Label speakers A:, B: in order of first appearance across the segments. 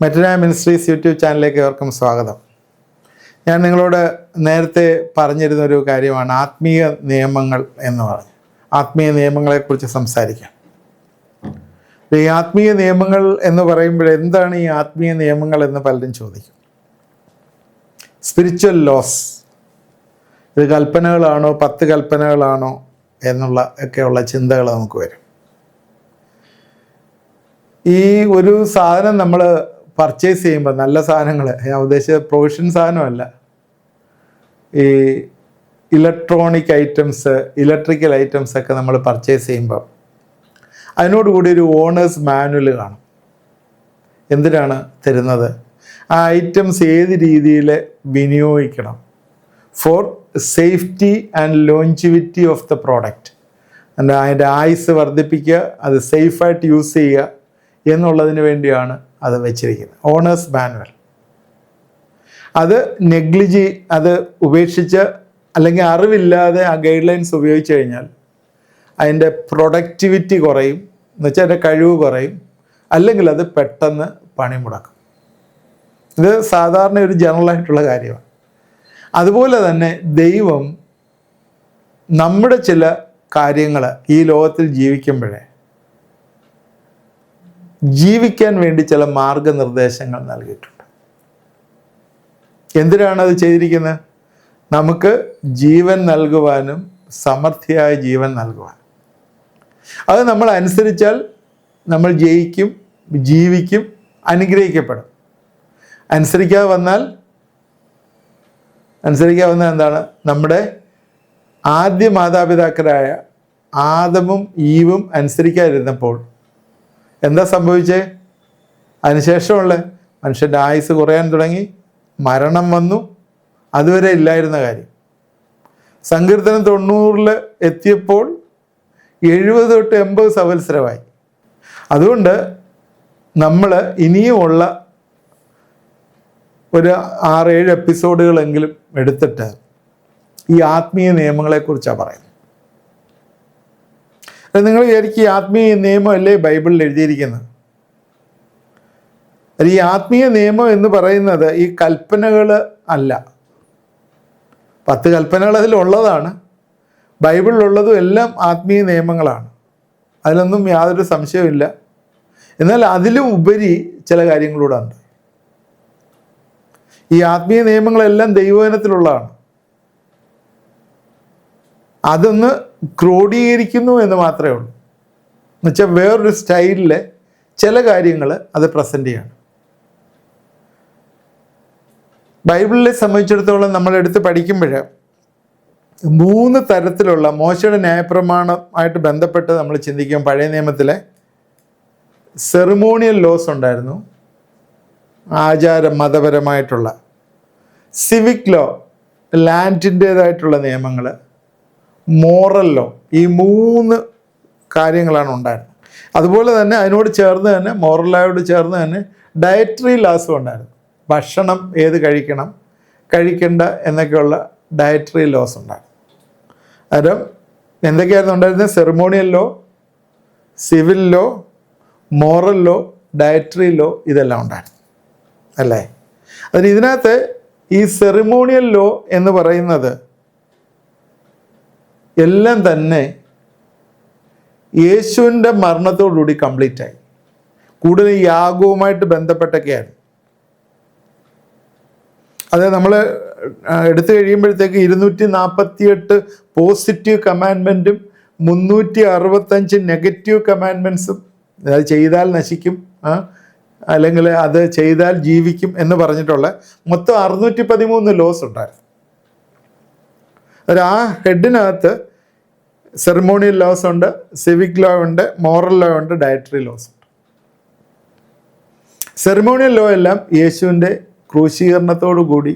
A: മെറ്റനായ ministries YouTube ചാനലിലേക്ക് ഏവർക്കും സ്വാഗതം. ഞാൻ നിങ്ങളോട് നേരത്തെ പറഞ്ഞിരുന്നൊരു കാര്യമാണ് ആത്മീയ നിയമങ്ങൾ എന്ന് പറഞ്ഞു. ആത്മീയ നിയമങ്ങളെക്കുറിച്ച് സംസാരിക്കാം. ഈ ആത്മീയ നിയമങ്ങൾ എന്ന് പറയുമ്പോൾ എന്താണ് ഈ ആത്മീയ നിയമങ്ങൾ എന്ന് പലരും ചോദിക്കും. സ്പിരിച്വൽ ലോസ്, ഇത് കൽപ്പനകളാണോ 10 കൽപ്പനകളാണോ എന്നുള്ള ഒക്കെയുള്ള ചിന്തകൾ നമുക്ക് വരും. ഈ ഒരു സാധനം നമ്മൾ പർച്ചേസ് ചെയ്യുമ്പോൾ, നല്ല സാധനങ്ങൾ, ഞാൻ ഉദ്ദേശിച്ച പ്രൊവിഷൻ സാധനമല്ല, ഈ ഇലക്ട്രോണിക് ഐറ്റംസ്, ഇലക്ട്രിക്കൽ ഐറ്റംസ് ഒക്കെ നമ്മൾ പർച്ചേസ് ചെയ്യുമ്പോൾ അതിനോടുകൂടി ഒരു ഓണേഴ്സ് മാനുവൽ കാണും. എന്തിനാണ് തരുന്നത്? ആ ഐറ്റംസ് ഏത് രീതിയിൽ വിനിയോഗിക്കണം, for safety and longevity of the product, അതിൻ്റെ ആയുസ് വർദ്ധിപ്പിക്കുക, അത് സേഫായിട്ട് യൂസ് ചെയ്യുക എന്നുള്ളതിന് വേണ്ടിയാണ് അത് വെച്ചിരിക്കുന്നത്. Owners manual. അത് അത് ഉപേക്ഷിച്ച് അല്ലെങ്കിൽ അറിവില്ലാതെ ആ ഗൈഡ് ലൈൻസ് ഉപയോഗിച്ച് കഴിഞ്ഞാൽ അതിൻ്റെ പ്രൊഡക്ടിവിറ്റി കുറയും, എന്നുവെച്ചാൽ അതിൻ്റെ കഴിവ് കുറയും, അല്ലെങ്കിൽ അത് പെട്ടെന്ന് പണിമുടക്കും. ഇത് സാധാരണ ഒരു ജനറലായിട്ടുള്ള കാര്യമാണ്. അതുപോലെ തന്നെ ദൈവം നമ്മുടെ ചില കാര്യങ്ങൾ ഈ ലോകത്തിൽ ജീവിക്കാൻ വേണ്ടി ചില മാർഗനിർദ്ദേശങ്ങൾ നൽകിയിട്ടുണ്ട്. എന്തിനാണത് ചെയ്തിരിക്കുന്നത്? നമുക്ക് ജീവൻ നൽകുവാനും സമൃദ്ധിയായ ജീവൻ നൽകുവാനും. അത് നമ്മൾ അനുസരിച്ചാൽ നമ്മൾ ജയിക്കും, ജീവിക്കും, അനുഗ്രഹിക്കപ്പെടും. അനുസരിക്കാതെ വന്നാൽ എന്താണ്? നമ്മുടെ ആദ്യ മാതാപിതാക്കളായ ആദമും ഈവും അനുസരിക്കാതിരുന്നപ്പോൾ എന്താ സംഭവിച്ചേ? അതിനുശേഷമുള്ള മനുഷ്യൻ്റെ ആയുസ് കുറയാൻ തുടങ്ങി, മരണം വന്നു. അതുവരെ ഇല്ലായിരുന്ന കാര്യം. സങ്കീർത്തനം 90 എത്തിയപ്പോൾ 70 തൊട്ട് 80 സംവത്സരമായി. അതുകൊണ്ട് നമ്മൾ ഇനിയുമുള്ള ഒരു 6-7 എപ്പിസോഡുകളെങ്കിലും എടുത്തിട്ട് ഈ ആത്മീയ നിയമങ്ങളെക്കുറിച്ചാണ് പറയുന്നത്. നിങ്ങൾ വിചാരിക്കും ഈ ആത്മീയ നിയമമല്ലേ ബൈബിളിൽ എഴുതിയിരിക്കുന്നത്? ഈ ആത്മീയ നിയമം എന്ന് പറയുന്നത് ഈ കൽപ്പനകൾ അല്ല. 10 കൽപ്പനകൾ അതിലുള്ളതാണ്. ബൈബിളിലുള്ളതും എല്ലാം ആത്മീയ നിയമങ്ങളാണ്. അതിലൊന്നും യാതൊരു സംശയവുമില്ല. എന്നാൽ അതിലും ഉപരി ചില കാര്യങ്ങളൂടെ ഉണ്ട്. ഈ ആത്മീയ നിയമങ്ങളെല്ലാം ദൈവവചനത്തിലുള്ളതാണ്. അതൊന്ന് ക്രോഡീകരിക്കുന്നു എന്ന് മാത്രമേ ഉള്ളൂ. എന്നുവെച്ചാൽ വേറൊരു സ്റ്റൈലിൽ ചില കാര്യങ്ങൾ അത് പ്രസൻറ്റ് ചെയ്യണം. ബൈബിളിനെ സംബന്ധിച്ചിടത്തോളം നമ്മളെടുത്ത് പഠിക്കുമ്പോൾ 3 തരത്തിലുള്ള മോശയുടെ ന്യായപ്രമാണമായിട്ട് ബന്ധപ്പെട്ട് നമ്മൾ ചിന്തിക്കും. പഴയ നിയമത്തിലെ സെറിമോണിയൽ ലോസ് ഉണ്ടായിരുന്നു, മതപരമായിട്ടുള്ള. സിവിക് ലോ, ലാൻഡിൻ്റേതായിട്ടുള്ള നിയമങ്ങൾ. Moral law. ഈ 3 കാര്യങ്ങളാണ് ഉണ്ടായിരുന്നത്. അതുപോലെ തന്നെ അതിനോട് ചേർന്ന് തന്നെ, മോറൽ ലോയോട് ചേർന്ന് തന്നെ ഡയറ്ററി ലോസും ഉണ്ടായിരുന്നു. ഭക്ഷണം ഏത് കഴിക്കണം, കഴിക്കണ്ട എന്നൊക്കെയുള്ള ഡയറ്ററി ലോസ് ഉണ്ടായിരുന്നു. അന്നേരം എന്തൊക്കെയായിരുന്നു ഉണ്ടായിരുന്നത്? Ceremonial law, civil law, moral law, dietary law, ഇതെല്ലാം ഉണ്ടായിരുന്നു അല്ലേ? അതിന് ഇതിനകത്ത് ഈ സെറിമോണിയൽ ലോ എന്ന് പറയുന്നത് എല്ലാം തന്നെ യേശുവിൻ്റെ മരണത്തോടുകൂടി കംപ്ലീറ്റ് ആയി. കൂടുതൽ യാഗവുമായിട്ട് ബന്ധപ്പെട്ടൊക്കെയായിരുന്നു. അത് നമ്മൾ എടുത്തു കഴിയുമ്പോഴത്തേക്ക് 248 പോസിറ്റീവ് കമാൻഡ്മെൻറ്റും 365 നെഗറ്റീവ് കമാൻഡ്മെൻറ്റ്സും, അത് ചെയ്താൽ നശിക്കും, അല്ലെങ്കിൽ അത് ചെയ്താൽ ജീവിക്കും എന്ന് പറഞ്ഞിട്ടുള്ള മൊത്തം 613 ലോസ് ഉണ്ടായിരുന്നു. ആ ഹെഡിനകത്ത് സെറിമോണിയൽ ലോസ് ഉണ്ട്, സിവിക് ലോ ഉണ്ട്, മോറൽ ലോ ഉണ്ട്, ഡയറ്ററി ലോസ് ഉണ്ട്. സെറിമോണിയൽ ലോ എല്ലാം യേശുവിൻ്റെ ക്രൂശീകരണത്തോടു കൂടി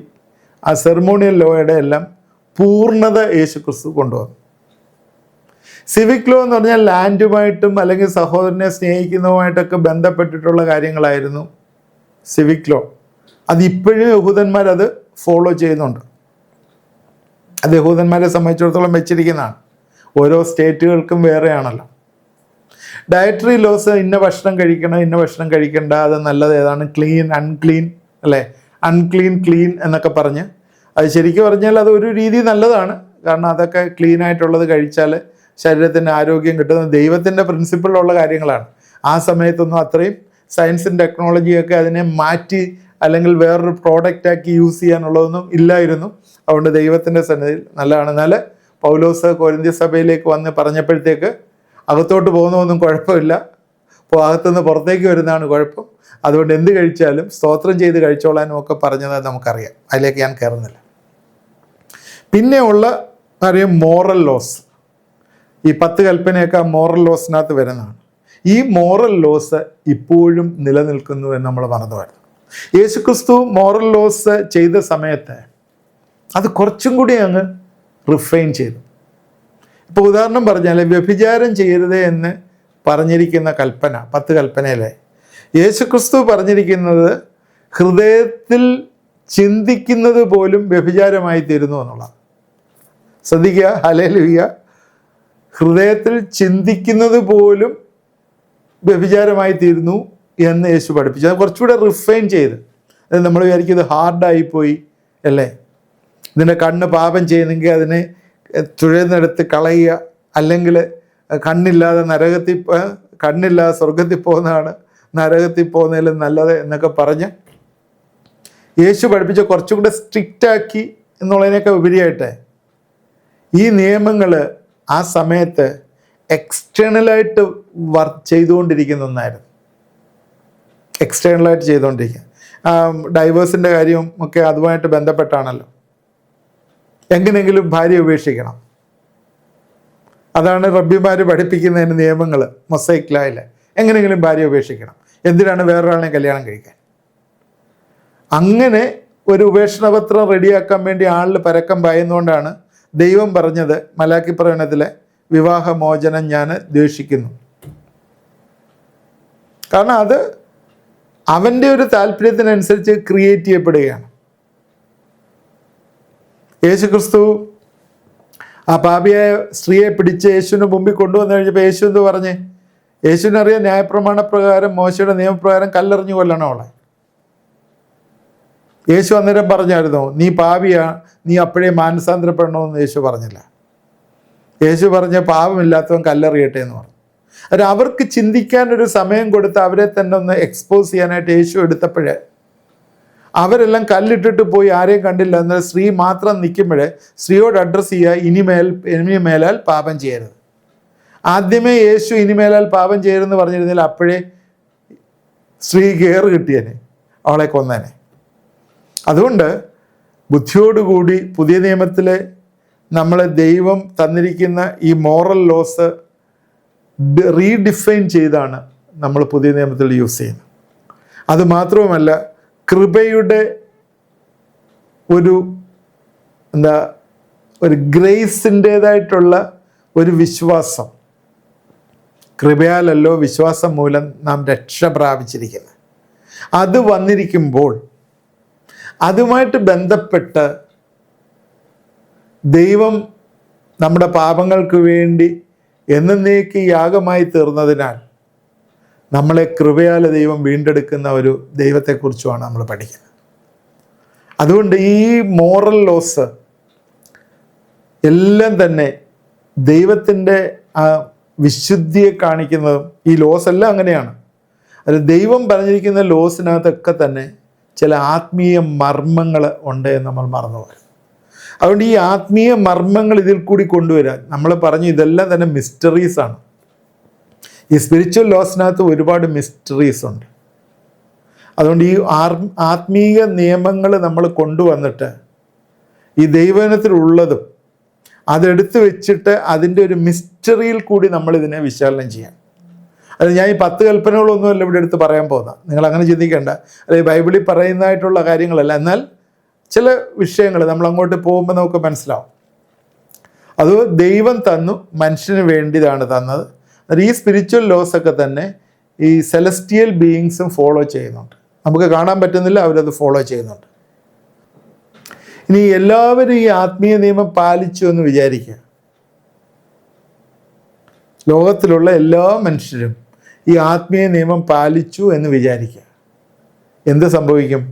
A: ആ സെറിമോണിയൽ ലോയുടെ എല്ലാം പൂർണ്ണത യേശു ക്രിസ്തു കൊണ്ടുവന്നു. സിവിക് ലോ എന്ന് പറഞ്ഞാൽ ലാൻഡുമായിട്ടും അല്ലെങ്കിൽ സഹോദരനെ സ്നേഹിക്കുന്നതുമായിട്ടൊക്കെ ബന്ധപ്പെട്ടിട്ടുള്ള കാര്യങ്ങളായിരുന്നു സിവിക് ലോ. അതിപ്പോഴും യഹൂദന്മാരത് ഫോളോ ചെയ്യുന്നുണ്ട്. അത് യഹൂദന്മാരെ സംബന്ധിച്ചിടത്തോളം വെച്ചിരിക്കുന്നതാണ്. ഓരോ സ്റ്റേറ്റുകൾക്കും വേറെയാണല്ലോ. ഡയറ്ററി ലോസ്, ഇന്ന ഭക്ഷണം കഴിക്കണം, ഇന്ന ഭക്ഷണം കഴിക്കണ്ട, അത് നല്ലത് ഏതാണ്, ക്ലീൻ, അൺക്ലീൻ, അല്ലേ, അൺക്ലീൻ, ക്ലീൻ എന്നൊക്കെ പറഞ്ഞ്, അത് ശരിക്കും പറഞ്ഞാൽ അത് ഒരു രീതി നല്ലതാണ്. കാരണം അതൊക്കെ ക്ലീൻ ആയിട്ടുള്ളത് കഴിച്ചാൽ ശരീരത്തിന് ആരോഗ്യം കിട്ടുന്ന ദൈവത്തിൻ്റെ പ്രിൻസിപ്പിളിലുള്ള കാര്യങ്ങളാണ്. ആ സമയത്തൊന്നും അത്രയും സയൻസും ടെക്നോളജിയൊക്കെ അതിനെ മാറ്റി അല്ലെങ്കിൽ വേറൊരു പ്രോഡക്റ്റാക്കി യൂസ് ചെയ്യാനുള്ളതൊന്നും ഇല്ലായിരുന്നു. അതുകൊണ്ട് ദൈവത്തിൻ്റെ സന്നിധിയിൽ നല്ലതാണ്. എന്നാൽ പൗലോസ് കൊരിന്ത്യ സഭയിലേക്ക് വന്ന് പറഞ്ഞപ്പോഴത്തേക്ക് അകത്തോട്ട് പോകുന്നതൊന്നും കുഴപ്പമില്ല, അകത്തുനിന്ന് പുറത്തേക്ക് വരുന്നതാണ് കുഴപ്പം. അതുകൊണ്ട് എന്ത് കഴിച്ചാലും സ്തോത്രം ചെയ്ത് കഴിച്ചോളാനും ഒക്കെ പറഞ്ഞത് നമുക്കറിയാം. അതിലേക്ക് ഞാൻ കയറുന്നില്ല. പിന്നെ ഉള്ള അറിയാം മോറൽ ലോസ്. ഈ 10 കൽപ്പനയൊക്കെ മോറൽ ലോസിനകത്ത് വരുന്നതാണ്. ഈ മോറൽ ലോസ് ഇപ്പോഴും നിലനിൽക്കുന്നു എന്ന് നമ്മൾ മറന്നുപോയിരുന്നു. യേശുക്രിസ്തു മോറൽ ലോസ് ചെയ്ത സമയത്ത് അത് കുറച്ചും കൂടി അങ്ങ് റിഫൈൻ ചെയ്തു. ഇപ്പോൾ ഉദാഹരണം പറഞ്ഞാൽ, വ്യഭിചാരം ചെയ്യരുത് എന്ന് പറഞ്ഞിരിക്കുന്ന കൽപ്പന, 10 കൽപ്പനയിലെ യേശുക്രിസ്തു പറഞ്ഞിരിക്കുന്നത് ഹൃദയത്തിൽ ചിന്തിക്കുന്നത് പോലും വ്യഭിചാരമായി തീരുന്നു എന്നുള്ളതാണ്. ശ്രദ്ധിക്കുക, ഹല്ലേലൂയ. ഹൃദയത്തിൽ ചിന്തിക്കുന്നത് പോലും വ്യഭിചാരമായി തീരുന്നു എന്ന് യേശു പഠിപ്പിച്ചു. അത് കുറച്ചുകൂടെ റിഫൈൻ ചെയ്ത്, അത് നമ്മൾ വിചാരിക്കും ഇത് ഹാർഡായിപ്പോയി അല്ലേ, ഇതിൻ്റെ കണ്ണ് പാപം ചെയ്യുന്നെങ്കിൽ അതിനെ ചുഴന്നെടുത്ത് കളയുക, അല്ലെങ്കിൽ കണ്ണില്ലാതെ കണ്ണില്ലാതെ സ്വർഗത്തിൽ പോകുന്നതാണ് നരകത്തിൽ പോകുന്നതിലും നല്ലത് എന്നൊക്കെ പറഞ്ഞ് യേശു പഠിപ്പിച്ച കുറച്ചും കൂടെ സ്ട്രിക്റ്റാക്കി എന്നുള്ളതിനൊക്കെ ഉപരിയായിട്ട് ഈ നിയമങ്ങൾ ആ സമയത്ത് എക്സ്റ്റേണലായിട്ട് ചെയ്തുകൊണ്ടിരിക്കുന്ന ഒന്നായിരുന്നു. എക്സ്റ്റേണലായിട്ട് ചെയ്തുകൊണ്ടിരിക്കുക. ഡൈവേഴ്സിൻ്റെ കാര്യവും ഒക്കെ അതുമായിട്ട് ബന്ധപ്പെട്ടാണല്ലോ. എങ്ങനെയെങ്കിലും ഭാര്യ ഉപേക്ഷിക്കണം, അതാണ് റബ്ബിമാർ പഠിപ്പിക്കുന്നതിന് നിയമങ്ങൾ. മൊസൈക്ക് ലായിൽ എങ്ങനെയെങ്കിലും ഭാര്യ ഉപേക്ഷിക്കണം, എന്തിനാണ് വേറൊരാളിനെ കല്യാണം കഴിക്കാൻ. അങ്ങനെ ഒരു ഉപേക്ഷണപത്രം റെഡിയാക്കാൻ വേണ്ടി ആളിൽ പരക്കം പായുന്നതുകൊണ്ടാണ് ദൈവം പറഞ്ഞത് മലാക്കി പ്രവചനത്തിലെ വിവാഹമോചനം ഞാൻ ദ്വേഷിക്കുന്നു. കാരണം അത് അവൻ്റെ ഒരു താല്പര്യത്തിനനുസരിച്ച് ക്രിയേറ്റ് ചെയ്യപ്പെടുകയാണ്. യേശുക്രിസ്തു ആ പാപിയായ സ്ത്രീയെ പിടിച്ച് യേശുവിന് മുമ്പിൽ കൊണ്ടുവന്നു കഴിഞ്ഞപ്പോൾ യേശു എന്ത് പറഞ്ഞ്, യേശുവിനറിയാം ന്യായപ്രമാണപ്രകാരം മോശയുടെ നിയമപ്രകാരം കല്ലെറിഞ്ഞു കൊല്ലണം അവളെ. യേശു അന്നേരം പറഞ്ഞായിരുന്നു നീ പാപിയാ, നീ അപ്പോഴേ മാനസാന്തരപ്പെടണമെന്ന് യേശു പറഞ്ഞില്ല. യേശു പറഞ്ഞ പാപമില്ലാത്തവൻ കല്ലെറിയട്ടെ എന്ന് പറഞ്ഞു. അത് അവർക്ക് ചിന്തിക്കാനൊരു സമയം കൊടുത്ത് അവരെ തന്നെ ഒന്ന് എക്സ്പോസ് ചെയ്യാനായിട്ട് യേശു എടുത്തപ്പോഴേ അവരെല്ലാം കല്ലിട്ടിട്ട് പോയി, ആരെയും കണ്ടില്ല. എന്നാൽ സ്ത്രീ മാത്രം നിൽക്കുമ്പോഴേ സ്ത്രീയോട് അഡ്രസ്സ് ചെയ്യുക, ഇനിമേലാൽ പാപം ചെയ്യരുത്. ആദ്യമേ യേശു ഇനിമേലാൽ പാപം ചെയ്യരുതെന്ന് പറഞ്ഞിരുന്നില്ല, അപ്പോഴേ സ്ത്രീ കയറ് കിട്ടിയനെ, അവളെ കൊന്നനെ. അതുകൊണ്ട് ബുദ്ധിയോടുകൂടി പുതിയ നിയമത്തിലെ നമ്മളെ ദൈവം തന്നിരിക്കുന്ന ഈ മോറൽ ലോസ് റീഡിഫൈൻ ചെയ്താണ് നമ്മൾ പുതിയ നിയമത്തിൽ യൂസ് ചെയ്യുന്നത്. അതുമാത്രവുമല്ല, കൃപയുടെ ഒരു ഗ്രേസിൻ്റേതായിട്ടുള്ള ഒരു വിശ്വാസം, കൃപയാലല്ലോ വിശ്വാസം മൂലം നാം രക്ഷ പ്രാപിച്ചിരിക്കുന്നത്, അത് വന്നിരിക്കുമ്പോൾ അതുമായിട്ട് ബന്ധപ്പെട്ട് ദൈവം നമ്മുടെ പാപങ്ങൾക്ക് വേണ്ടി എന്നേക്ക് യാഗമായി തീർന്നതിനാൽ നമ്മളെ കൃപയാൽ ദൈവം വീണ്ടെടുക്കുന്ന ഒരു ദൈവത്തെക്കുറിച്ചുമാണ് നമ്മൾ പഠിക്കുന്നത്. അതുകൊണ്ട് ഈ മോറൽ ലോസ് എല്ലാം തന്നെ ദൈവത്തിൻ്റെ ആ വിശുദ്ധിയെ കാണിക്കുന്നതും, ഈ ലോസ് എല്ലാം അങ്ങനെയാണ്. അത് ദൈവം പറഞ്ഞിരിക്കുന്ന ലോസിനകത്തൊക്കെ തന്നെ ചില ആത്മീയ മർമ്മങ്ങൾ ഉണ്ട് എന്ന് നമ്മൾ മറന്നുപോയി. അതുകൊണ്ട് ഈ ആത്മീയ മർമ്മങ്ങൾ ഇതിൽ കൂടി കൊണ്ടുവരാൻ നമ്മൾ പറഞ്ഞു, ഇതെല്ലാം തന്നെ മിസ്റ്ററീസാണ്. ഈ സ്പിരിച്വൽ ലോസിനകത്ത് ഒരുപാട് മിസ്റ്ററീസ് ഉണ്ട്. അതുകൊണ്ട് ഈ ആത്മീയ നിയമങ്ങൾ നമ്മൾ കൊണ്ടുവന്നിട്ട് ഈ ദൈവജനത്തിലുള്ളതും അതെടുത്ത് വെച്ചിട്ട് അതിൻ്റെ ഒരു മിസ്റ്ററിയിൽ കൂടി നമ്മളിതിനെ വിശകലനം ചെയ്യാം. അത് ഞാൻ ഈ 10 കൽപ്പനകളൊന്നുമല്ല ഇവിടെ എടുത്ത് പറയാൻ പോകുന്നത്, നിങ്ങൾ അങ്ങനെ ചിന്തിക്കേണ്ട. അല്ലെങ്കിൽ ബൈബിളിൽ പറയുന്നതായിട്ടുള്ള കാര്യങ്ങളല്ല, എന്നാൽ ചില വിഷയങ്ങൾ നമ്മൾ അങ്ങോട്ട് പോകുമ്പോൾ നമുക്ക് മനസ്സിലാവും. അത് ദൈവം തന്നു, മനുഷ്യന് വേണ്ടിയതാണ് തന്നത്. ഈ സ്പിരിച്വൽ ലോസ് ഒക്കെ തന്നെ ഈ സെലസ്റ്റിയൽ ബീയിങ്സും ഫോളോ ചെയ്യുന്നുണ്ട്. നമുക്ക് കാണാൻ പറ്റുന്നില്ല, അവരത് ഫോളോ ചെയ്യുന്നുണ്ട്. ഇനി എല്ലാവരും ഈ ആത്മീയ നിയമം പാലിച്ചു എന്ന് വിചാരിക്കുക, ലോകത്തിലുള്ള എല്ലാ മനുഷ്യരും ഈ ആത്മീയ നിയമം പാലിച്ചു എന്ന് വിചാരിക്കുക. എന്ത് സംഭവിക്കും?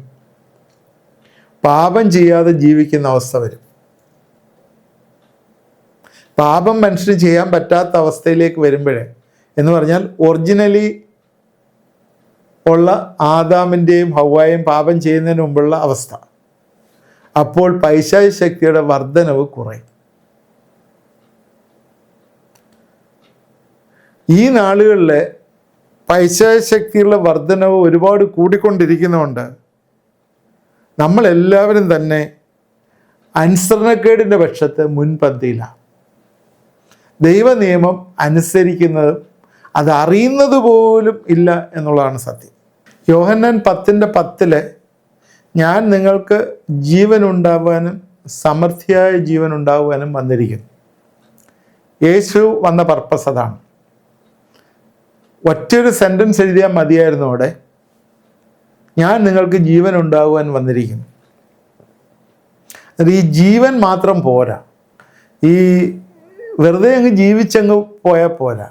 A: പാപം ചെയ്യാതെ ജീവിക്കുന്ന അവസ്ഥ വരും. പാപം മനുഷ്യന് ചെയ്യാൻ പറ്റാത്ത അവസ്ഥയിലേക്ക് വരുമ്പോഴേ, എന്ന് പറഞ്ഞാൽ ഒറിജിനലി ഉള്ള ആദാമിൻ്റെയും ഹവ്വായും പാപം ചെയ്യുന്നതിന് മുമ്പുള്ള അവസ്ഥ, അപ്പോൾ പൈശാചിക ശക്തിയുടെ വർധനവ് കുറയും. ഈ നാളുകളിൽ പൈശാചിക ശക്തിയുള്ള വർധനവ് ഒരുപാട് കൂടിക്കൊണ്ടിരിക്കുന്നതുകൊണ്ട് നമ്മളെല്ലാവരും തന്നെ അനുസരണക്കേടിൻ്റെ പക്ഷത്ത് മുൻപന്തിയിലാണ്. ദൈവനിയമം അനുസരിക്കുന്നതും അതറിയുന്നത് പോലും ഇല്ല എന്നുള്ളതാണ് സത്യം. യോഹന്നാൻ 10:10 ഞാൻ നിങ്ങൾക്ക് ജീവൻ ഉണ്ടാകുവാനും സമൃദ്ധിയായ ജീവൻ ഉണ്ടാകുവാനും വന്നിരിക്കുന്നു. യേശു വന്ന പർപ്പസ് അതാണ്. ഒറ്റൊരു സെൻറ്റൻസ് എഴുതിയാൽ മതിയായിരുന്നു അവിടെ, ഞാൻ നിങ്ങൾക്ക് ജീവൻ ഉണ്ടാകുവാൻ വന്നിരിക്കുന്നു. ഈ ജീവൻ മാത്രം പോരാ, ഈ വെറുതെ അങ്ങ് ജീവിച്ചങ്ങ് പോയാൽ പോരാ.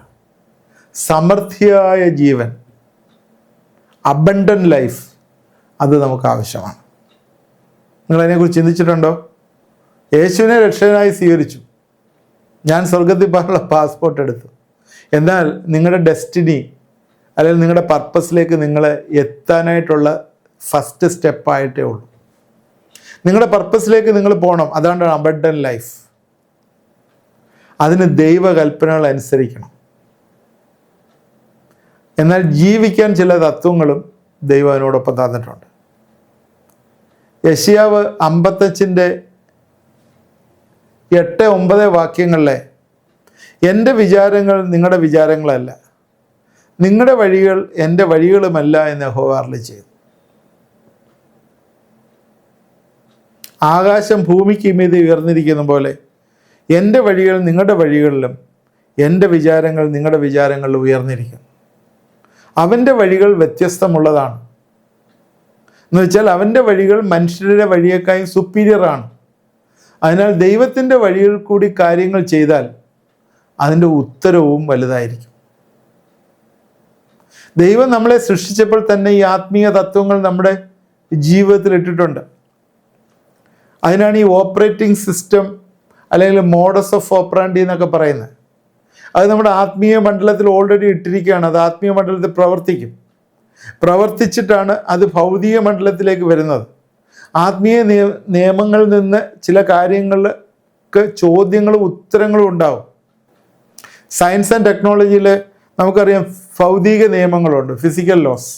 A: സമൃദ്ധിയായ ജീവൻ, അബണ്ടന്റ് ലൈഫ്, അത് നമുക്ക് ആവശ്യമാണ്. നിങ്ങളതിനെക്കുറിച്ച് ചിന്തിച്ചിട്ടുണ്ടോ? യേശുവിനെ രക്ഷകനായി സ്വീകരിച്ചു, ഞാൻ സ്വർഗത്തിൽ പോകാനുള്ള പാസ്പോർട്ട് എടുത്തു. എന്നാൽ നിങ്ങളുടെ ഡെസ്റ്റിനി അല്ലെങ്കിൽ നിങ്ങളുടെ പർപ്പസിലേക്ക് നിങ്ങൾ എത്താനായിട്ടുള്ള ഫസ്റ്റ് സ്റ്റെപ്പായിട്ടേ ഉള്ളൂ. നിങ്ങളുടെ പർപ്പസിലേക്ക് നിങ്ങൾ പോകണം. അതാണ് അബണ്ടന്റ് ലൈഫ്. അതിന് ദൈവകൽപ്പനകൾ അനുസരിക്കണം. എന്നാൽ ജീവിക്കാൻ ചില തത്വങ്ങളും ദൈവം അതിനോടൊപ്പം തന്നിട്ടുണ്ട്. യെശയ്യാവ് 55:8-9 വാക്യങ്ങളിലെ എൻ്റെ വിചാരങ്ങൾ നിങ്ങളുടെ വിചാരങ്ങളല്ല, നിങ്ങളുടെ വഴികൾ എൻ്റെ വഴികളുമല്ല എന്ന് യഹോവ അരുളിച്ചെയ്തു. ആകാശം ഭൂമിക്ക് മീതെ ഉയർന്നിരിക്കുന്ന പോലെ എൻ്റെ വഴികൾ നിങ്ങളുടെ വഴികളിലും എൻ്റെ വിചാരങ്ങൾ നിങ്ങളുടെ വിചാരങ്ങളിലും ഉയർന്നിരിക്കുന്നു. അവൻ്റെ വഴികൾ വ്യത്യസ്തമുള്ളതാണ്. എന്ന് വെച്ചാൽ അവൻ്റെ വഴികൾ മനുഷ്യരുടെ വഴിയേക്കാളും സുപ്പീരിയറാണ്. അതിനാൽ ദൈവത്തിൻ്റെ വഴികൾ കൂടി കാര്യങ്ങൾ ചെയ്താൽ അതിൻ്റെ ഉത്തരവും വലുതായിരിക്കും. ദൈവം നമ്മളെ സൃഷ്ടിച്ചപ്പോൾ തന്നെ ഈ ആത്മീയ തത്വങ്ങൾ നമ്മുടെ ജീവിതത്തിൽ ഇട്ടിട്ടുണ്ട്. അതിനാണ് ഈ ഓപ്പറേറ്റിംഗ് സിസ്റ്റം അല്ലെങ്കിൽ മോഡസ് ഓഫ് ഓപ്പറാൻഡി എന്നൊക്കെ പറയുന്നത്. അത് നമ്മുടെ ആത്മീയ മണ്ഡലത്തിൽ ഓൾറെഡി ഇട്ടിരിക്കുകയാണ്. അത് ആത്മീയ മണ്ഡലത്തിൽ പ്രവർത്തിച്ചിട്ടാണ് അത് ഭൗതിക മണ്ഡലത്തിലേക്ക് വരുന്നത്. ആത്മീയ നിയമങ്ങളിൽ നിന്ന് ചില കാര്യങ്ങൾക്ക് ചോദ്യങ്ങളും ഉത്തരങ്ങളും ഉണ്ടാവും. സയൻസ് ആൻഡ് ടെക്നോളജിയിൽ നമുക്കറിയാം ഭൗതിക നിയമങ്ങളുണ്ട്, ഫിസിക്കൽ ലോസ്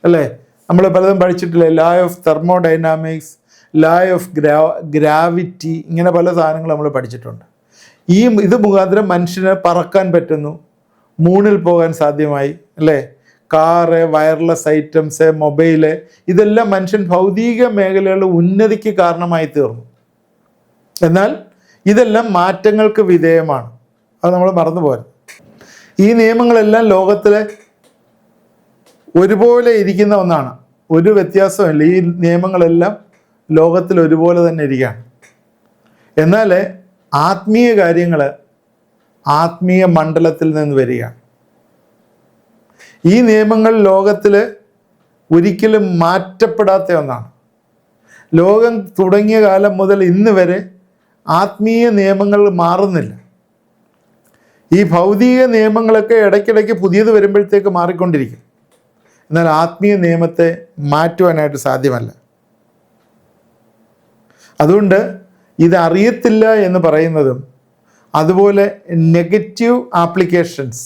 A: അല്ലേ? നമ്മൾ പലതും പഠിച്ചിട്ടില്ലേ? Law of thermodynamics, law of gravity, ഇങ്ങനെ പല സാധനങ്ങൾ നമ്മൾ പഠിച്ചിട്ടുണ്ട്. ഇത് മുഖാന്തരം മനുഷ്യന് പറക്കാൻ പറ്റുന്നു, മൂണിൽ പോകാൻ സാധ്യമായി അല്ലേ? കാറ്, വയർലെസ് ഐറ്റംസ്, മൊബൈല്, ഇതെല്ലാം മനുഷ്യൻ ഭൗതിക മേഖലകളുടെ ഉന്നതിക്ക് കാരണമായി തീർന്നു. എന്നാൽ ഇതെല്ലാം മാറ്റങ്ങൾക്ക് വിധേയമാണ്. അത് നമ്മൾ മറന്നു പോകരുത്. ഈ നിയമങ്ങളെല്ലാം ലോകത്തിലെ ഒരുപോലെ ഇരിക്കുന്ന ഒന്നാണ്, ഒരു വ്യത്യാസമില്ല. ഈ നിയമങ്ങളെല്ലാം ലോകത്തിൽ ഒരുപോലെ തന്നെ ഇരിക്കുകയാണ്. എന്നാൽ ആത്മീയ കാര്യങ്ങൾ ആത്മീയ മണ്ഡലത്തിൽ നിന്ന് വരികയാണ്. ഈ നിയമങ്ങൾ ലോകത്തിൽ ഒരിക്കലും മാറ്റപ്പെടാത്ത ഒന്നാണ്. ലോകം തുടങ്ങിയ കാലം മുതൽ ഇന്ന് വരെ ആത്മീയ നിയമങ്ങൾ മാറുന്നില്ല. ഈ ഭൗതിക നിയമങ്ങളൊക്കെ ഇടയ്ക്കിടയ്ക്ക് പുതിയത് വരുമ്പോഴത്തേക്ക് മാറിക്കൊണ്ടിരിക്കും. എന്നാൽ ആത്മീയ നിയമത്തെ മാറ്റുവാനായിട്ട് സാധ്യമല്ല. അതുകൊണ്ട് ഇതറിയത്തില്ല എന്ന് പറയുന്നതും അതുപോലെ നെഗറ്റീവ് ആപ്ലിക്കേഷൻസ്,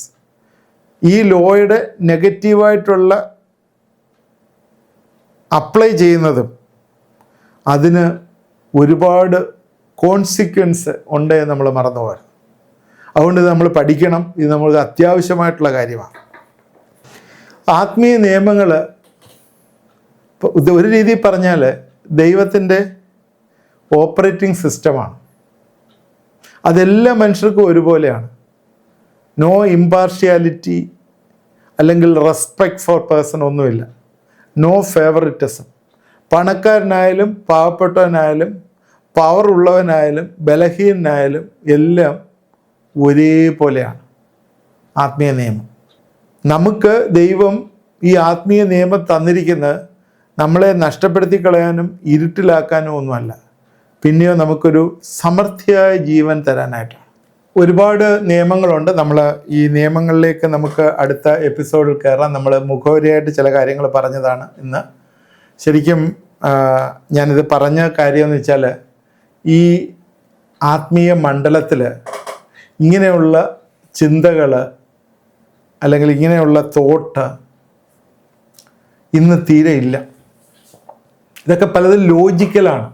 A: ഈ ലോയുടെ നെഗറ്റീവായിട്ടുള്ള അപ്ലൈ ചെയ്യുന്നതും അതിന് ഒരുപാട് കോൺസിക്വൻസ് ഉണ്ട് എന്ന് നമ്മൾ മറന്നു പോകരുത്. അതുകൊണ്ട് ഇത് നമ്മൾ പഠിക്കണം. ഇത് നമ്മൾക്ക് അത്യാവശ്യമായിട്ടുള്ള കാര്യമാണ്. ആത്മീയ നിയമങ്ങൾ ഒരു രീതിയിൽ പറഞ്ഞാൽ ദൈവത്തിൻ്റെ ഓപ്പറേറ്റിംഗ് സിസ്റ്റമാണ്. അതെല്ലാ മനുഷ്യർക്കും ഒരുപോലെയാണ്. നോ ഇമ്പാർഷ്യാലിറ്റി അല്ലെങ്കിൽ റെസ്പെക്ട് ഫോർ പേഴ്സൺ ഒന്നുമില്ല. No favouritism. പണക്കാരനായാലും പാവപ്പെട്ടവനായാലും പവർ ഉള്ളവനായാലും ബലഹീനനായാലും എല്ലാം ഒരേപോലെയാണ്. ആത്മീയ നിയമം. നമുക്ക് ദൈവം ഈ ആത്മീയ നിയമം തന്നിരിക്കുന്നത് നമ്മളെ നഷ്ടപ്പെടുത്തി കളയാനും ഇരുട്ടിലാക്കാനും ഒന്നുമല്ല, പിന്നെയോ നമുക്കൊരു സമൃദ്ധിയായ ജീവൻ തരാനായിട്ടാണ്. ഒരുപാട് നിയമങ്ങളുണ്ട്. നമ്മൾ ഈ നിയമങ്ങളിലേക്ക് നമുക്ക് അടുത്ത എപ്പിസോഡിൽ കയറാം. നമ്മൾ മുഖവരിയായിട്ട് ചില കാര്യങ്ങൾ പറഞ്ഞതാണ് ഇന്ന്. ശരിക്കും ഞാനിത് പറഞ്ഞ കാര്യമെന്ന് വെച്ചാൽ, ഈ ആത്മീയ മണ്ഡലത്തിൽ ഇങ്ങനെയുള്ള ചിന്തകൾ അല്ലെങ്കിൽ ഇങ്ങനെയുള്ള തോട്ട് ഇന്ന് തീരെ ഇല്ല. ഇതൊക്കെ പലതും ലോജിക്കലാണ്.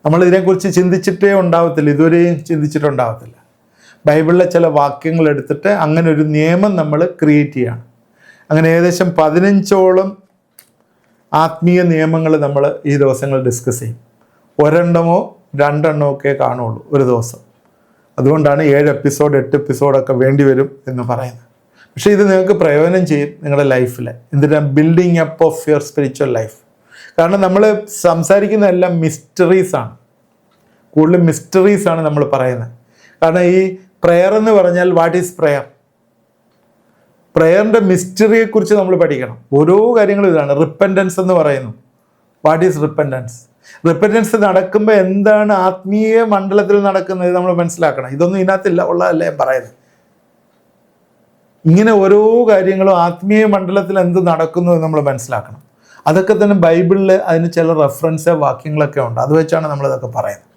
A: നമ്മൾ ഇതിനെക്കുറിച്ച് ചിന്തിച്ചിട്ടേ ഉണ്ടാവത്തില്ല, ഇതുവരെയും ചിന്തിച്ചിട്ടുണ്ടാവത്തില്ല. ബൈബിളിലെ ചില വാക്യങ്ങൾ എടുത്തിട്ട് അങ്ങനെ ഒരു നിയമം നമ്മൾ ക്രിയേറ്റ് ചെയ്യണം. അങ്ങനെ ഏകദേശം 15ഓളം ആത്മീയ നിയമങ്ങൾ നമ്മൾ ഈ ദിവസങ്ങൾ ഡിസ്കസ് ചെയ്യും. 1 2 ഒക്കെ കാണുള്ളൂ ഒരു ദിവസം. അതുകൊണ്ടാണ് 7 എപ്പിസോഡ് 8 എപ്പിസോഡൊക്കെ വേണ്ടി വരും എന്ന് പറയുന്നത്. പക്ഷേ ഇത് നിങ്ങൾക്ക് പ്രയോജനം ചെയ്യും നിങ്ങളുടെ ലൈഫിൽ. എന്തിനാണ്? Building up of your spiritual life. കാരണം നമ്മൾ സംസാരിക്കുന്നതെല്ലാം മിസ്റ്ററീസാണ്, കൂടുതലും മിസ്റ്ററീസാണ് നമ്മൾ പറയുന്നത്. കാരണം ഈ പ്രെയർ എന്ന് പറഞ്ഞാൽ വാട്ട് ഈസ് പ്രെയർ? പ്രെയറിൻ്റെ മിസ്റ്ററിയെക്കുറിച്ച് നമ്മൾ പഠിക്കണം. ഓരോ കാര്യങ്ങളും ഇതാണ്. റിപ്പൻറ്റൻസ് എന്ന് പറയുന്നു. What is repentance? റിപ്പൻറ്റൻസ് നടക്കുമ്പോൾ എന്താണ് ആത്മീയ മണ്ഡലത്തിൽ നടക്കുന്നത് നമ്മൾ മനസ്സിലാക്കണം. ഇതൊന്നും ഇതിനകത്തില്ല, ഉള്ളതല്ല ഞാൻ പറയുന്നത്. ഇങ്ങനെ ഓരോ കാര്യങ്ങളും ആത്മീയ മണ്ഡലത്തിൽ എന്ത് നടക്കുന്നു എന്ന് നമ്മൾ മനസ്സിലാക്കണം. അതൊക്കെ തന്നെ ബൈബിളിൽ അതിന് ചില റെഫറൻസ് വാക്യങ്ങളൊക്കെ ഉണ്ട്. അത് വെച്ചാണ് നമ്മളിതൊക്കെ പറയുന്നത്.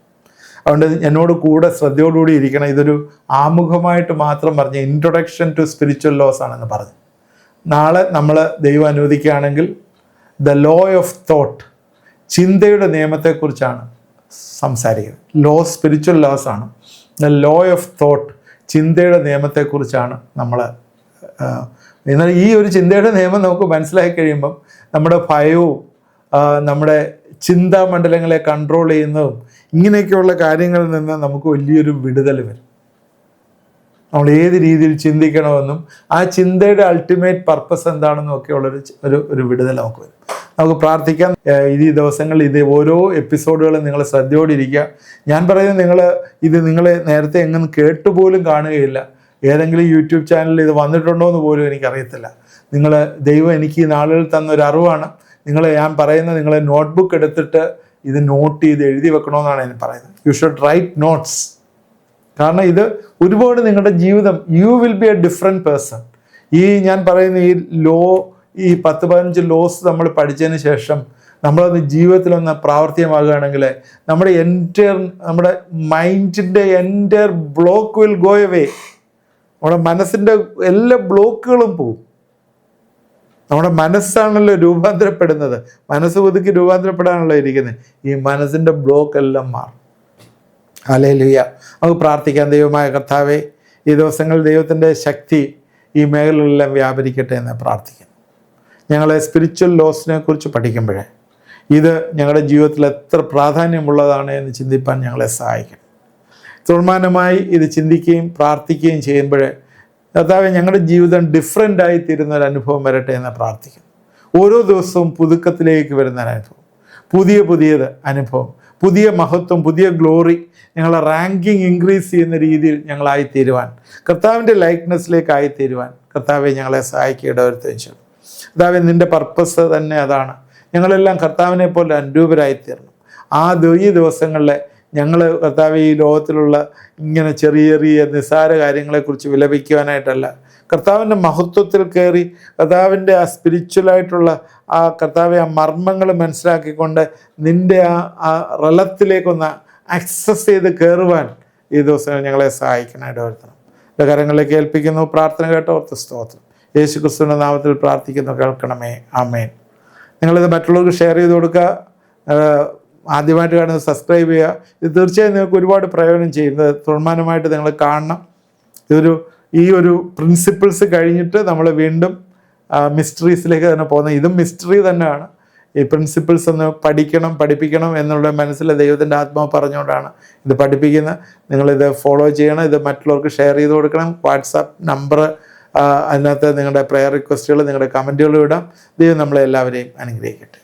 A: അതുകൊണ്ട് എന്നോട് കൂടെ ശ്രദ്ധയോടുകൂടി ഇരിക്കണം. ഇതൊരു ആമുഖമായിട്ട് മാത്രം പറഞ്ഞ് ഇൻട്രൊഡക്ഷൻ ടു സ്പിരിച്വൽ ലോസ് ആണെന്ന് പറഞ്ഞു. നാളെ നമ്മൾ ദൈവം അനുവദിക്കുകയാണെങ്കിൽ ദ ലോ ഓഫ് തോട്ട്, ചിന്തയുടെ നിയമത്തെക്കുറിച്ചാണ് സംസാരിക്കുന്നത്. സ്പിരിച്വൽ ലോസ് ആണ്. ദ ലോ ഓഫ് തോട്ട്, ചിന്തയുടെ നിയമത്തെക്കുറിച്ചാണ് നമ്മൾ. എന്നാൽ ഈ ഒരു ചിന്തയുടെ നിയമം നമുക്ക് മനസ്സിലാക്കി കഴിയുമ്പം നമ്മുടെ ഭയവും നമ്മുടെ ചിന്താമണ്ഡലങ്ങളെ കൺട്രോൾ ചെയ്യുന്നതും ഇങ്ങനെയൊക്കെയുള്ള കാര്യങ്ങളിൽ നിന്ന് നമുക്ക് വലിയൊരു വിടുതൽ വരും. നമ്മൾ ഏത് രീതിയിൽ ചിന്തിക്കണമെന്നും ആ ചിന്തയുടെ അൾട്ടിമേറ്റ് പർപ്പസ് എന്താണെന്നും ഒക്കെ ഉള്ളൊരു വിടുതൽ നമുക്ക് വരും. നമുക്ക് പ്രാർത്ഥിക്കാം. ഈ ദിവസങ്ങളിൽ ഇത് ഓരോ എപ്പിസോഡുകളും നിങ്ങൾ ശ്രദ്ധയോടിരിക്കുക. ഞാൻ പറയുന്നത് നിങ്ങളെ നേരത്തെ എങ്ങനെ കേട്ടുപോലും കാണുകയില്ല. ഏതെങ്കിലും യൂട്യൂബ് ചാനലിൽ ഇത് വന്നിട്ടുണ്ടോ എന്ന് പോലും എനിക്കറിയത്തില്ല. ദൈവം എനിക്ക് ഈ നാളുകളിൽ തന്നൊരു അറിവാണ്. ഞാൻ പറയുന്നത് നിങ്ങൾ നോട്ട്ബുക്ക് എടുത്തിട്ട് ഇത് നോട്ട് ചെയ്ത് എഴുതി വെക്കണമെന്നാണ് ഞാൻ പറയുന്നത്. You should write notes. കാരണം ഇത് ഒരുപാട് നിങ്ങളുടെ ജീവിതം, you will be A different person. ഞാൻ പറയുന്ന ഈ 10-15 ലോസ് നമ്മൾ പഠിച്ചതിന് ശേഷം നമ്മളത് ജീവിതത്തിലൊന്ന് പ്രാവർത്തികമാകുകയാണെങ്കിൽ നമ്മുടെ മൈൻഡിൻ്റെ entire block will go away. നമ്മുടെ മനസ്സിൻ്റെ എല്ലാ ബ്ലോക്കുകളും പോകും. നമ്മുടെ മനസ്സാണല്ലോ രൂപാന്തരപ്പെടുന്നത്. മനസ്സ് പുതുക്കി രൂപാന്തരപ്പെടാണല്ലോ ഇരിക്കുന്നത്. ഈ മനസ്സിൻ്റെ ബ്ലോക്ക് എല്ലാം മാറും. ഹല്ലേലൂയ. നമുക്ക് പ്രാർത്ഥിക്കാം. ദൈവമായ കർത്താവേ, ഈ ദിവസങ്ങളിൽ ദൈവത്തിൻ്റെ ശക്തി ഈ മേഖലകളിലെല്ലാം വ്യാപരിക്കട്ടെ എന്ന് പ്രാർത്ഥിക്കുന്നു. ഞങ്ങളെ സ്പിരിച്വൽ ലോസിനെ കുറിച്ച് പഠിക്കുമ്പോഴേ ഇത് ഞങ്ങളുടെ ജീവിതത്തിൽ എത്ര പ്രാധാന്യമുള്ളതാണ് എന്ന് ചിന്തിപ്പാൻ ഞങ്ങളെ സഹായിക്കണം. തുടർമാനമായി ഇത് ചിന്തിക്കുകയും പ്രാർത്ഥിക്കുകയും ചെയ്യുമ്പോഴേ കർത്താവേ, ഞങ്ങളുടെ ജീവിതം ഡിഫറൻ്റായി തീരുന്ന ഒരു അനുഭവം വരട്ടെ എന്ന് പ്രാർത്ഥിക്കുന്നു. ഓരോ ദിവസവും പുതുക്കത്തിലേക്ക് വരുന്ന അനുഭവം, പുതിയത് അനുഭവം, പുതിയ മഹത്വം, പുതിയ ഗ്ലോറി, ഞങ്ങളെ റാങ്കിങ് ഇൻക്രീസ് ചെയ്യുന്ന രീതിയിൽ ഞങ്ങളായിത്തീരുവാൻ, കർത്താവിൻ്റെ ലൈക്ക്നെസ്സിലേക്ക് ആയിത്തീരുവാൻ കർത്താവെ ഞങ്ങളെ സഹായിക്കുക. ഇടവരുത്തുകയും ചെയ്യണം. കർത്താവെ, നിൻ്റെ പർപ്പസ് തന്നെ അതാണ്. ഞങ്ങളെല്ലാം കർത്താവിനെ പോലെ അനുരൂപരായിത്തീരണം. ഈ ദിവസങ്ങളിലെ ഞങ്ങൾ കർത്താവ് ഈ ലോകത്തിലുള്ള ഇങ്ങനെ ചെറിയ നിസ്സാര കാര്യങ്ങളെക്കുറിച്ച് വിലപിക്കുവാനായിട്ടല്ല, കർത്താവിൻ്റെ മഹത്വത്തിൽ കയറി കർത്താവിൻ്റെ ആ സ്പിരിച്വലായിട്ടുള്ള ആ കർത്താവെ ആ മർമ്മങ്ങൾ മനസ്സിലാക്കിക്കൊണ്ട് നിൻ്റെ ആ റലത്തിലേക്കൊന്ന് ആക്സസ് ചെയ്ത് കയറുവാൻ ഈ ദിവസങ്ങൾ ഞങ്ങളെ സഹായിക്കാനായിട്ട് വരുത്തണം. എൻ്റെ കരങ്ങളിലേക്ക് ഏൽപ്പിക്കുന്നു. പ്രാർത്ഥന കേട്ടോർത്ത് സ്തോത്രം. യേശു ക്രിസ്തുവിൻ്റെ നാമത്തിൽ പ്രാർത്ഥിക്കുന്നു, കേൾക്കണമേ. ആമേൻ. നിങ്ങളിത് മറ്റുള്ളവർക്ക് ഷെയർ ചെയ്ത് കൊടുക്കുക. ആദ്യമായിട്ട് കാണുന്നത് സബ്സ്ക്രൈബ് ചെയ്യുക. ഇത് തീർച്ചയായും നിങ്ങൾക്ക് ഒരുപാട് പ്രയോജനം ചെയ്യുന്നത് തുടർമാനമായിട്ട് നിങ്ങൾ കാണണം. ഈ ഒരു പ്രിൻസിപ്പിൾസ് കഴിഞ്ഞിട്ട് നമ്മൾ വീണ്ടും മിസ്റ്ററീസിലേക്ക് തന്നെ പോകുന്നത്. ഇതും മിസ്റ്ററി തന്നെയാണ്. ഈ പ്രിൻസിപ്പിൾസ് ഒന്ന് പഠിപ്പിക്കണം എന്നുള്ള മനസ്സിൽ ദൈവത്തിൻ്റെ ആത്മാവ് പറഞ്ഞുകൊണ്ടാണ് ഇത് പഠിപ്പിക്കുന്നത്. നിങ്ങളിത് ഫോളോ ചെയ്യണം. ഇത് മറ്റുള്ളവർക്ക് ഷെയർ ചെയ്ത് കൊടുക്കണം. വാട്സാപ്പ് നമ്പർ, അതിനകത്ത് നിങ്ങളുടെ പ്രെയർ റിക്വസ്റ്റുകൾ, നിങ്ങളുടെ കമൻറ്റുകൾ ഇടാം. ദൈവം നമ്മളെ എല്ലാവരെയും അനുഗ്രഹിക്കട്ടെ.